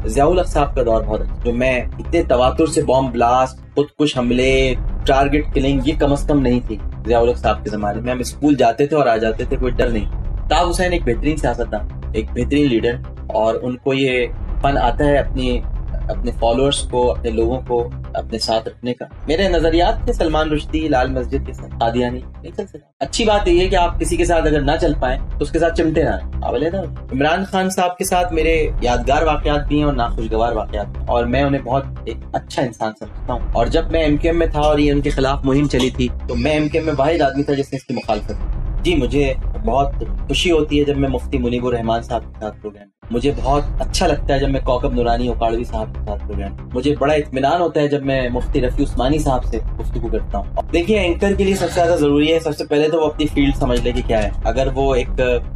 ضیاء الحق صاحب کا دور بہت اچھا، جو میں اتنے تواتر سے بام بلاسٹ، خود کش حملے، ٹارگٹ کلنگ، یہ کم از کم نہیں تھی ضیاء الحق صاحب کے زمانے میں۔ ہم اسکول جاتے تھے اور آ جاتے تھے، کوئی ڈر نہیں۔ طاق حسین ایک بہترین سیاستدان، ایک بہترین لیڈر، اور ان کو یہ فن آتا ہے اپنے فالوورز کو، اپنے لوگوں کو اپنے ساتھ رکھنے کا۔ میرے نظریات تھے سلمان رشدی، لال مسجد کے ساتھ قادیانی نہیں چل سکتا۔ اچھی بات یہ ہے کہ آپ کسی کے ساتھ اگر نہ چل پائیں تو اس کے ساتھ چمٹے نہ رہیں۔ آپ علیحدہ عمران خان صاحب کے ساتھ میرے یادگار واقعات بھی ہیں اور ناخوشگوار واقعات بھی، اور میں انہیں بہت ایک اچھا انسان سمجھتا ہوں۔ اور جب میں ایم کیو ایم میں تھا اور یہ ان کے خلاف مہم چلی تھی تو میں ایم کیو ایم میں واحد آدمی تھا جس نے اس کی مخالفت کی۔ جی، مجھے بہت خوشی ہوتی ہے جب میں مفتی منیب الرحمان صاحب کے ساتھ پروگرام، مجھے بہت اچھا لگتا ہے جب میں کوکب نورانی اکاڑوی صاحب کے ساتھ پروگرام، مجھے بڑا اطمینان ہوتا ہے جب میں مفتی رفیع عثمانی صاحب سے گفتگو کرتا ہوں۔ دیکھیے، اینکر کے لیے سب سے زیادہ ضروری ہے، سب سے پہلے تو وہ اپنی فیلڈ سمجھ لے کہ کیا ہے۔ اگر وہ ایک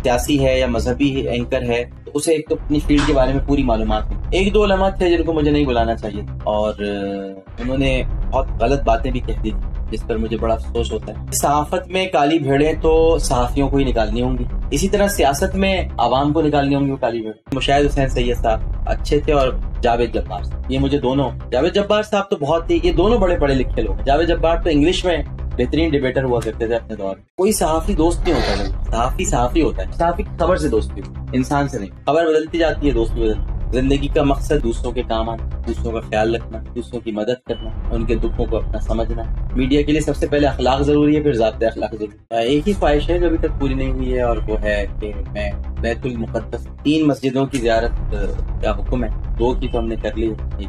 سیاسی ہے یا مذہبی اینکر ہے تو اسے ایک تو اپنی فیلڈ کے بارے میں پوری معلومات ہے۔ ایک دو علماء تھے جن کو مجھے نہیں بلانا چاہیے اور انہوں نے بہت غلط باتیں بھی کہہ دی جس پر مجھے بڑا افسوس ہوتا ہے۔ صحافت میں کالی بھیڑیں تو صحافیوں کو ہی نکالنی ہوں گی، اسی طرح سیاست میں عوام کو نکالنی ہوں گی وہ کالی بھیڑیں۔ مشاہد حسین سید صاحب اچھے تھے، اور جاوید جبار صاحب، یہ مجھے دونوں، جاوید جبار صاحب تو بہت ہی، یہ دونوں بڑے پڑھے لکھے لوگ ہیں۔ جاوید جبار تو انگلش میں بہترین ڈیبیٹر ہوا کرتے تھے اپنے دور میں۔ کوئی صحافی دوست نہیں ہوتا ہے، صحافی ہوتا ہے، صحافی خبر سے دوستی ہوتی ہے، انسان سے نہیں۔ خبر بدلتی جاتی ہے، دوست بھی بدلتی ہے۔ زندگی کا مقصد دوسروں کے کام آنا، دوسروں کا خیال رکھنا، دوسروں کی مدد کرنا، ان کے دکھوں کو اپنا سمجھنا۔ میڈیا کے لیے سب سے پہلے اخلاق ضروری ہے، پھر ضابطۂ اخلاق ضروری ہے۔ ایک ہی خواہش ہے جو ابھی تک پوری نہیں ہوئی ہے، اور وہ ہے کہ میں بیت المقدس 3 مسجدوں کی زیارت کا حکم ہے، 2 کی تو ہم نے کر لی ہے۔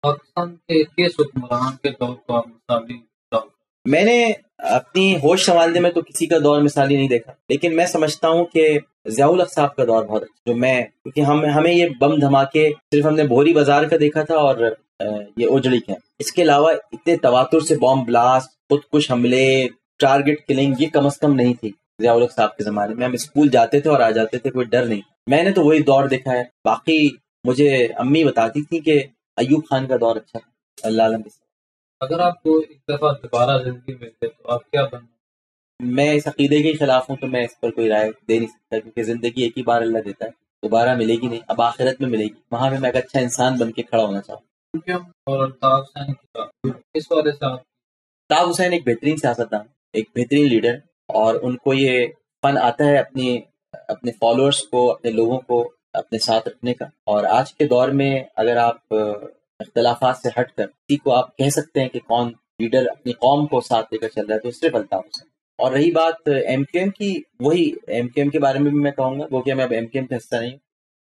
پاکستان کے کس حکمران کے دور کو آپ مثالی دور؟ میں نے اپنی ہوش سنبھالنے میں تو کسی کا دور مثالی نہیں دیکھا، لیکن میں سمجھتا ہوں کہ ضیاء الحق صاحب کا دور بہت اچھا، جو میں، کیونکہ ہمیں یہ بم دھماکے صرف ہم نے بھوری بازار کا دیکھا تھا اور یہ اوجڑی کا، اس کے علاوہ اتنے تواتر سے بام بلاسٹ، خود کش حملے، ٹارگٹ کلنگ، یہ کم از کم نہیں تھی ضیاء الحق صاحب کے زمانے میں۔ ہم اسکول جاتے تھے اور آ جاتے تھے، کوئی ڈر نہیں۔ میں نے تو وہی دور دیکھا ہے۔ باقی مجھے امی بتاتی تھی کہ ایوب خان کا دور اچھا تھا، اللہ عالم۔ اگر آپ کو ایک دفعہ دوبارہ زندگی ملتے تو آپ کیا بننا؟ میں اس عقیدے کے خلاف ہوں تو میں اس پر کوئی رائے دے نہیں سکتا، کیونکہ زندگی ایک ہی بار اللہ دیتا ہے، دوبارہ ملے گی نہیں، اب آخرت میں ملے گی، وہاں پہ میں ایک اچھا انسان بن کے کھڑا ہونا چاہوں۔ اور طاق حسین اس والے سے طاق حسین ایک بہترین سیاستدان، ایک بہترین لیڈر، اور ان کو یہ فن آتا ہے اپنے فالوورز کو، اپنے لوگوں کو اپنے ساتھ رکھنے کا۔ اور آج کے دور میں اگر آپ اختلافات سے ہٹ کر کسی کو آپ کہہ سکتے ہیں کہ کون لیڈر اپنی قوم کو ساتھ لے کر چل رہا ہے تو صرف الطاف حسین۔ اور رہی بات ایم کیو ایم کی، وہی ایم کیو ایم کے بارے میں بھی میں کہوں گا، وہ کہ میں اب ایم کیو ایم کا حصہ نہیں ہوں،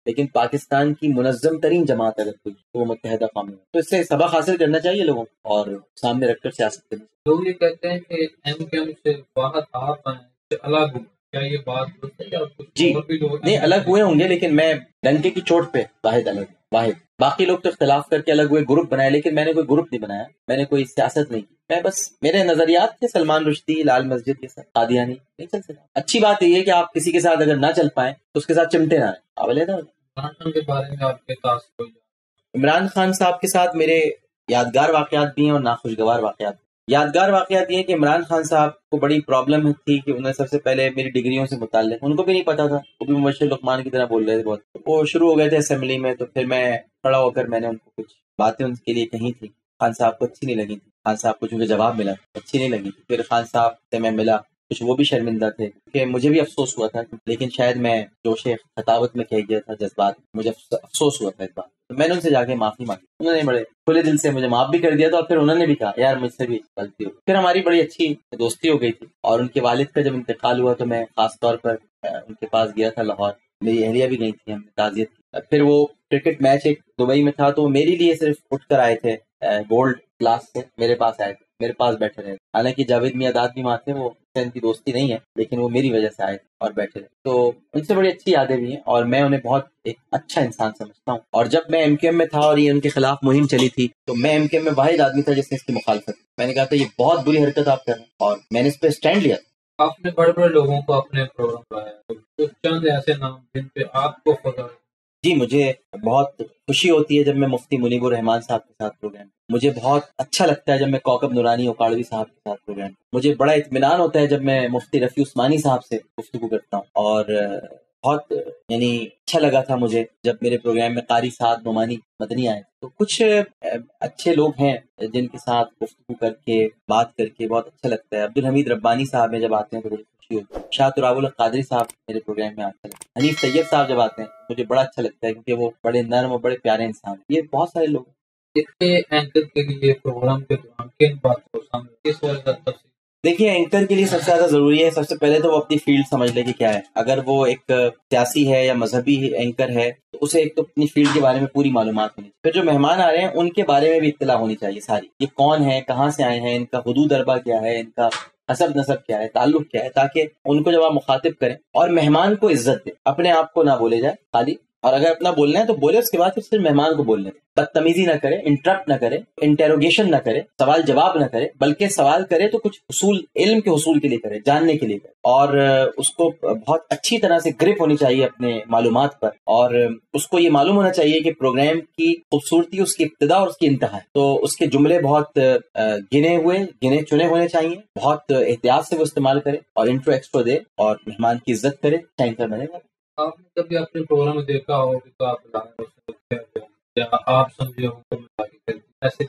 لیکن پاکستان کی منظم ترین جماعت اگر کوئی تو وہ متحدہ قوم ہے، تو اس سے سبق حاصل کرنا چاہیے لوگوں کو اور سامنے رکھ کر سیاست کرنی چاہیے۔ لوگ یہ کہتے ہیں کہ ایم کیو ایم سے واحد آپ ہیں، الگ ہو، کیا یہ بات درست ہے یا کچھ جی اور بھی لوگ نہیں، الگ ہوئے ہوں گے، لیکن میں ڈنکے کی چوٹ پہ واحد الگ، واحد۔ باقی لوگ تو اختلاف کر کے الگ ہوئے، گروپ بنائے، لیکن میں نے کوئی گروپ نہیں بنایا، میں نے کوئی سیاست نہیں کی، میں بس، میرے نظریات تھے سلمان رشدی، لال مسجد کے ساتھ قادیانی نہیں چل سکتا۔ اچھی بات یہ ہے کہ آپ کسی کے ساتھ اگر نہ چل پائیں تو اس کے ساتھ چمٹے نہ رہیں۔ آپ علیحدہ عمران خان کے بارے میں آپ کے تاثر؟ عمران خان صاحب کے ساتھ میرے یادگار واقعات بھی ہیں اور ناخوشگوار واقعات بھی۔ یادگار واقعات یہ ہے کہ عمران خان صاحب کو بڑی پرابلم تھی کہ انہیں سب سے پہلے میری ڈگریوں سے متعلق، ان کو بھی نہیں پتا تھا، وہ بھی مبشر لقمان کی طرح بول رہے تھے بہت، وہ شروع ہو گئے تھے اسمبلی میں، تو پھر میں کھڑا ہو کر میں نے ان کو کچھ باتیں ان کے لیے کہی تھی، خان صاحب کو اچھی نہیں لگی تھی، خان صاحب کو چونکہ جواب ملا اچھی نہیں لگی تھی، پھر خان صاحب سے میں ملا، کچھ وہ بھی شرمندہ تھے کہ مجھے بھی افسوس ہوا تھا، لیکن شاید میں جوش خطاوت میں کہہ گیا تھا، جذبات، مجھے افسوس ہوا تھا اس بات، تو میں نے ان سے جا کے معافی مانگی، انہوں نے بڑے کھلے دل سے مجھے معاف بھی کر دیا تھا، اور پھر انہوں نے بھی کہا یار مجھ سے بھی غلطی ہو، پھر ہماری بڑی اچھی دوستی ہو گئی تھی۔ اور ان کے والد کا جب انتقال ہوا تو میں خاص طور پر ان کے پاس گیا تھا لاہور، میری اہلیہ بھی گئی تھی، ہم نے تعزیت کی۔ پھر وہ کرکٹ میچ ایک دبئی میں تھا تو وہ میرے لیے صرف اٹھ کر آئے تھے، گولڈ کلاس سے میرے پاس آئے تھے، میرے پاس بیٹھے رہے، حالانکہ جاوید میاں داد بھی وہاں تھے، وہ ان کی دوستی نہیں ہے لیکن وہ میری وجہ سے آئے اور بیٹھے رہے، تو ان سے بڑی اچھی یادیں بھی ہیں اور میں انہیں بہت ایک اچھا انسان سمجھتا ہوں۔ اور جب میں ایم کیو ایم میں تھا اور یہ ان کے خلاف مہم چلی تھی تو میں ایم کیو ایم میں واحد آدمی تھا جس نے اس کی مخالفت کی۔ میں نے کہا تھا یہ بہت بری حرکت آپ کر رہے ہیں، اور میں نے اس پہ اسٹینڈ لیا۔ آپ نے بڑے بڑے لوگوں کو اپنے پروگرام لایا، تو چند ایسے نام جن پہ آپ کو فخر ہے۔ جی مجھے بہت خوشی ہوتی ہے جب میں مفتی منیب الرحمان صاحب کے ساتھ پروگرام، مجھے بہت اچھا لگتا ہے جب میں کوکب نورانی اوکاڑوی صاحب کے ساتھ پروگرام، مجھے بڑا اطمینان ہوتا ہے جب میں مفتی رفیع عثمانی صاحب سے گفتگو کرتا ہوں، اور بہت یعنی اچھا لگا تھا مجھے جب میرے پروگرام میں قاری سعد نعمانی مدنی آئے. تو کچھ اچھے لوگ ہیں جن کے ساتھ گفتگو کر کے بات کر کے بہت اچھا لگتا ہے. عبدالحمید ربانی صاحب میں جب آتے ہیں تو بڑی خوشی ہوتی ہے. شاہ تراب القادری صاحب میرے پروگرام میں آتے ہیں. حنیف طیب صاحب جب آتے ہیں مجھے بڑا اچھا لگتا ہے کیونکہ وہ بڑے نرم اور بڑے پیارے انسان ہیں. یہ بہت سارے لوگ ہیں. اینکر کے لیے پروگرام کے دوران کن باتوں کو سامنے کس وجہ سے؟ دیکھیے اینکر کے لیے سب سے زیادہ ضروری ہے سب سے پہلے تو وہ اپنی فیلڈ سمجھ لے کہ کیا ہے. اگر وہ ایک سیاسی ہے یا مذہبی اینکر ہے تو اسے ایک تو اپنی فیلڈ کے بارے میں پوری معلومات ہونی چاہیے. پھر جو مہمان آ رہے ہیں ان کے بارے میں بھی اطلاع ہونی چاہیے ساری، یہ کون ہے، کہاں سے آئے ہیں، ان کا حدود اربا کیا ہے، ان کا حسب نسب کیا ہے، تعلق کیا ہے، تاکہ ان کو جب آپ مخاطب کریں اور مہمان کو عزت دیں، اپنے آپ کو نہ بولے جائے خالی، اور اگر اپنا بولنا ہے تو بولے، اس کے بعد پھر صرف مہمان کو بولنے دیں. بدتمیزی نہ کرے، انٹرپٹ نہ کرے، انٹیروگیشن نہ کرے، سوال جواب نہ کرے، بلکہ سوال کرے تو کچھ حصول، علم کے حصول کے لیے کرے، جاننے کے لیے کرے، اور اس کو بہت اچھی طرح سے گرپ ہونی چاہیے اپنے معلومات پر، اور اس کو یہ معلوم ہونا چاہیے کہ پروگرام کی خوبصورتی اس کی ابتدا اور اس کی انتہا ہے. تو اس کے جملے بہت گنے چنے ہونے چاہیے، بہت احتیاط سے وہ استعمال کرے اور انٹرو ایکسٹرو دے اور مہمان کی عزت کرے. ٹینکر بنے گا. آپ نے کبھی اپنے پروگرام میں دیکھا ہو کہ تو آپ سمجھے ہو تو ایسے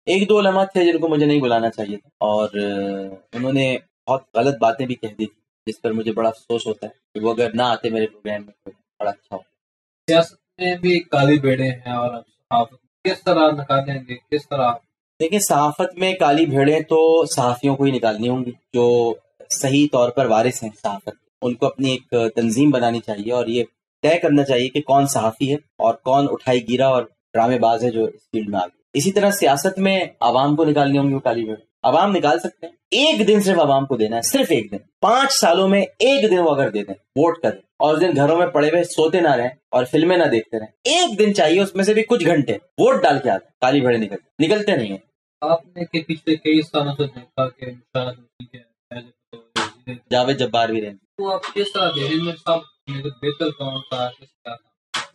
ایک دو علماء تھے جن کو مجھے نہیں بلانا چاہیے تھا، اور انہوں نے بہت غلط باتیں بھی کہہ دی تھی، جس پر مجھے بڑا افسوس ہوتا ہے کہ وہ اگر نہ آتے میرے پروگرام میں تو بڑا اچھا ہوتا. سیاست میں بھی کالی بھیڑیں ہیں، اور صحافت کس طرح نکالیں گے، کس طرح؟ دیکھیں صحافت میں کالی بھیڑیں تو صحافیوں کو ہی نکالنی ہوں گی جو صحیح طور پر وارث ہیں صحافت. ان کو اپنی ایک تنظیم بنانی چاہیے اور یہ طے کرنا چاہیے کہ کون صحافی ہے اور کون اٹھائی گیرا اور ڈرامے باز ہے جو اس فیلڈ میں آ گئے. اسی طرح سیاست میں عوام کو نکالنی ہوں گی وہ کالی بھیڑ. عوام نکال سکتے ہیں، ایک دن صرف عوام کو دینا ہے، صرف ایک دن. 5 سالوں میں ایک دن وہ اگر دے دیں، ووٹ کریں، اور اس دن گھروں میں پڑے ہوئے سوتے نہ رہیں اور فلمیں نہ دیکھتے رہیں، ایک دن چاہیے، اس میں سے بھی کچھ گھنٹے ووٹ ڈال کے آتے. کالی بھیڑیں نکلتے نہیں ہیں. آپ نے کہ پچھلے کئی سالوں سے دیکھا کہ جاوید جبار بھی رہے. تو آپ کس طرح دے رہے ہیں؟ سب بہتر کون سا ہے؟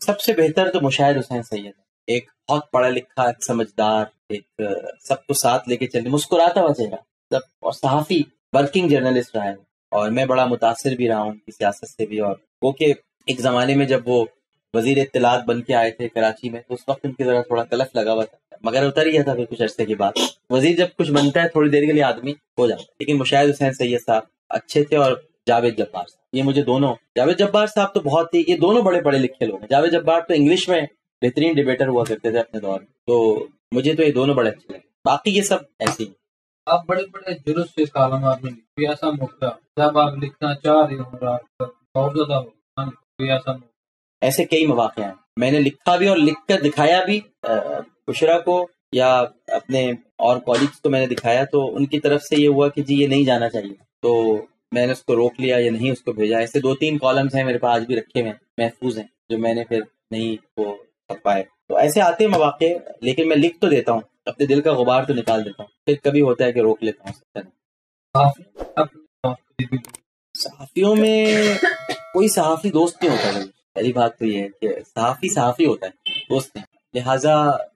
سب سے بہتر تو مشاہد حسین سید ہے. ایک بہت پڑھا لکھا، ایک سمجھدار، ایک سب کو ساتھ لے کے چلنے، مسکراتا ہوا چہرہ، سب، اور صحافی، ورکنگ جرنلسٹ رہا ہے. اور میں بڑا متاثر بھی رہا ہوں کی سیاست سے بھی. اور وہ کہ ایک زمانے میں جب وہ وزیر اطلاعات بن کے آئے تھے کراچی میں تو اس وقت ان کی ذرا تھوڑا تلف لگا ہوا تھا، مگر اتر گیا تھا پھر کچھ عرصے کے بعد. وزیر جب کچھ بنتا ہے تھوڑی دیر کے لیے آدمی ہو جاتا ہے. لیکن مشاہد حسین سید صاحب اچھے تھے، اور جاوید جبار صاحب، یہ مجھے دونوں، جاوید جبار صاحب تو بہت ہی، یہ دونوں بڑے پڑھے لکھے لوگ ہیں. جاوید جبار تو انگلش میں بہترین ڈیبیٹر ہوا کرتے تھے اپنے دور میں، تو مجھے تو یہ دونوں بڑے اچھے لگے. باقی یہ سب ایسے ہی. آپ بڑے بڑے جلوس سے کالمات میں لکھتے، ایسا موقع جب آپ لکھنا چاہ رہے ہوں اور آپ بہت زیادہ ایسا موقع؟ ایسے کئی مواقع ہیں، میں نے لکھا بھی اور لکھ کر دکھایا بھی بشرا کو یا اپنے اور کالجز کو میں نے دکھایا، تو ان کی طرف سے یہ ہوا کہ جی یہ نہیں جانا چاہیے، تو میں نے اس کو روک لیا یا نہیں اس کو بھیجا. ایسے 2-3 کالمز ہیں میرے پاس آج بھی رکھے ہوئے ہیں، محفوظ ہیں، جو میں نے پھر نہیں وہ کر پائے. تو ایسے آتے ہیں مواقع، لیکن میں لکھ تو دیتا ہوں، اپنے دل کا غبار تو نکال دیتا ہوں، پھر کبھی ہوتا ہے کہ روک لیتا ہوں. صحافیوں میں کوئی صحافی دوست نہیں ہوتا. پہلی بات تو یہ ہے کہ صحافی ہوتا ہے، دوست نہیں. لہٰذا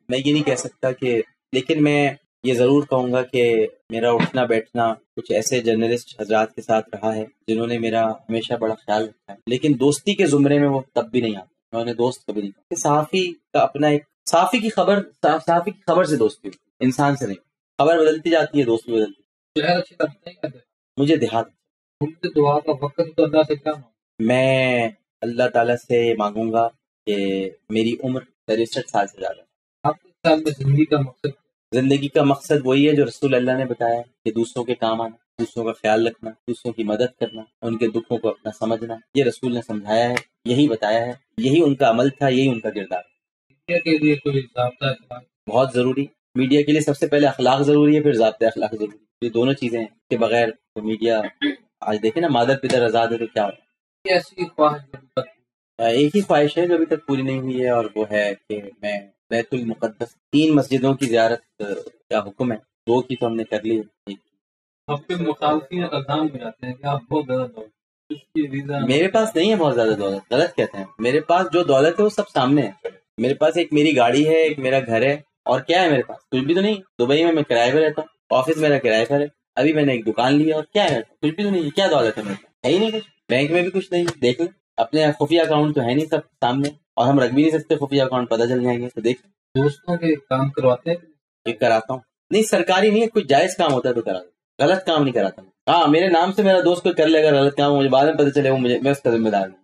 میں یہ نہیں کہہ سکتا کہ، لیکن میں یہ ضرور کہوں گا کہ میرا اٹھنا بیٹھنا کچھ ایسے جرنلسٹ حضرات کے ساتھ رہا ہے جنہوں نے میرا ہمیشہ بڑا خیال رکھا ہے، لیکن دوستی کے زمرے میں وہ تب بھی نہیں آتا. انہوں نے دوست کبھی نہیں کہا. صحافی کا اپنا ایک، صحافی کی خبر سے دوستی ہوتی ہے، انسان سے نہیں. خبر بدلتی جاتی ہے، دوست بھی بدلتی ہے. مجھے دیہات دعا کا وقت تو اللہ سے کیا میں اللہ تعالیٰ سے مانگوں گا کہ میری عمر 63 سال سے زیادہ. آپ کے خیال میں زندگی کا مقصد وہی ہے جو رسول اللہ نے بتایا کہ دوسروں کے کام آنا، دوسروں کا خیال رکھنا، دوسروں کی مدد کرنا، ان کے دکھوں کو اپنا سمجھنا. یہ رسول نے سمجھایا ہے، یہی بتایا ہے، یہی ان کا عمل تھا، یہی ان کا کردار. میڈیا کے لیے کوئی ضابطہ اخلاق بہت ضروری. میڈیا کے لیے سب سے پہلے اخلاق ضروری ہے، پھر ضابطۂ اخلاق ضروری. یہ دونوں چیزیں ہیں کے بغیر تو میڈیا، آج دیکھیں نا مادر پدر آزاد ہے تو کیا ہوتا ہے. ایسی خواہش ایک ہی خواہش ہے جو ابھی تک پوری نہیں ہوئی ہے، اور وہ ہے کہ میں بیت المقدس 3 مسجدوں کی زیارت کا حکم ہے، 2 کی تو ہم نے کر لی ہے. آپ کے مخالفین الزام بھی آتے ہیں کہ آپ بہت زیادہ اس کی ویزا میرے پاس نہیں ہے بہت زیادہ دولت، غلط کہتے ہیں، میرے پاس جو دولت ہے وہ سب سامنے ہے. میرے پاس ایک میری گاڑی ہے، ایک میرا گھر ہے، اور کیا ہے میرے پاس؟ کچھ بھی تو نہیں. دبئی میں کرائے پہ رہتا ہوں، آفس میرا کرائے پر ہے، ابھی میں نے ایک دکان لی ہے، اور کیا ہے؟ کچھ بھی تو نہیں. کیا دولت ہے میرے پاس؟ ہے ہی نہیں کچھ. بینک میں بھی کچھ نہیں. دیکھ لیں اپنے خفیہ اکاؤنٹ تو ہے نہیں سب سامنے، اور ہم رکھ بھی نہیں سکتے خفیہ اکاؤنٹ، پتہ چل جائیں گے. تو دیکھ دوستوں کے کام کرواتے ہیں. یہ کراتا ہوں. نہیں سرکاری نہیں ہے، کچھ جائز کام ہوتا ہے تو کراتا ہوں، غلط کام نہیں کراتا. ہاں میرے نام سے میرا دوست کوئی کر لے گا غلط کام، مجھے بعد میں پتہ چلے وہ میں اس کا ذمہ دار ہوں.